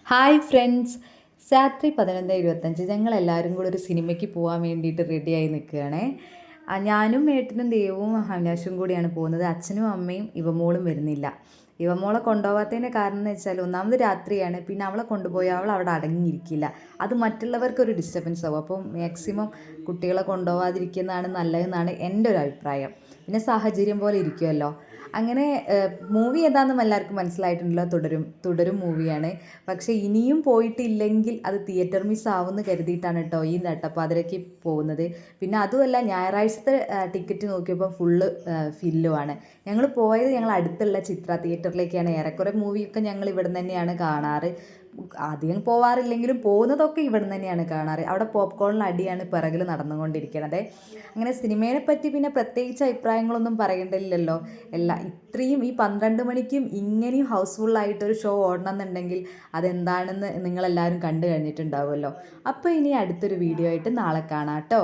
Hi friends, രാത്രി 11:25 ഞങ്ങളെല്ലാവരും കൂടെ ഒരു സിനിമയ്ക്ക് പോകാൻ വേണ്ടിയിട്ട് റെഡിയായി നിൽക്കുകയാണേ. ഞാനും ഏട്ടനും ദേവും അവിനാശും കൂടിയാണ് പോകുന്നത്. അച്ഛനും അമ്മയും ഇവമോളും വരുന്നില്ല. ഇവമോളെ കൊണ്ടുപോകാത്തതിൻ്റെ കാരണം എന്ന് വെച്ചാൽ ഒന്നാമത് രാത്രിയാണ്, പിന്നെ അവളെ കൊണ്ടുപോയാൽ അവൾ അവിടെ അടങ്ങിയിരിക്കില്ല. അത് മറ്റുള്ളവർക്കൊരു ഡിസ്റ്റർബൻസ് ആവും. അപ്പോൾ മാക്സിമം കുട്ടികളെ കൊണ്ടുപോകാതിരിക്കുന്നതാണ് നല്ലതെന്നാണ് എൻ്റെ ഒരു അഭിപ്രായം. പിന്നെ സാഹചര്യം പോലെ ഇരിക്കുമല്ലോ. അങ്ങനെ മൂവി ഏതാണെന്നും എല്ലാവർക്കും മനസ്സിലായിട്ടുണ്ടല്ലോ. തുടരും മൂവിയാണ്. പക്ഷേ ഇനിയും പോയിട്ടില്ലെങ്കിൽ അത് തിയേറ്റർ മിസ് ആവുമെന്ന് കരുതിയിട്ടാണ് കേട്ടോ ഈ നട്ടപ്പാതിരയ്ക്ക് പോകുന്നത്. പിന്നെ അതുമല്ല, ഞായറാഴ്ചത്തെ ടിക്കറ്റ് നോക്കിയപ്പോൾ ഫുള്ള് ഫില്ലുമാണ്. ഞങ്ങൾ പോയത് ഞങ്ങൾ അടുത്തുള്ള ചിത്ര തിയേറ്ററിലേക്കാണ്. ഏറെക്കുറെ മൂവിയൊക്കെ ഞങ്ങൾ ഇവിടെ നിന്ന് തന്നെയാണ് കാണാറ്. അധികം പോവാറില്ലെങ്കിലും പോകുന്നതൊക്കെ ഇവിടെ നിന്ന് തന്നെയാണ് കാണാറ്. അവിടെ പോപ്കോണിന് അടിയാണ് പിറകിൽ നടന്നുകൊണ്ടിരിക്കുന്നത്. അങ്ങനെ സിനിമയെ പറ്റി പിന്നെ പ്രത്യേകിച്ച് അഭിപ്രായങ്ങളൊന്നും പറയേണ്ടതില്ലല്ലോ. ഇത്രയും ഈ 12 മണിക്കും ഇങ്ങനെയും ഹൗസ്ഫുള്ളായിട്ടൊരു ഷോ ഓടണമെന്നുണ്ടെങ്കിൽ അതെന്താണെന്ന് നിങ്ങളെല്ലാവരും കണ്ടു കഴിഞ്ഞിട്ടുണ്ടാവുമല്ലോ. അപ്പോൾ ഇനി അടുത്തൊരു വീഡിയോ ആയിട്ട് നാളെ കാണാം കേട്ടോ.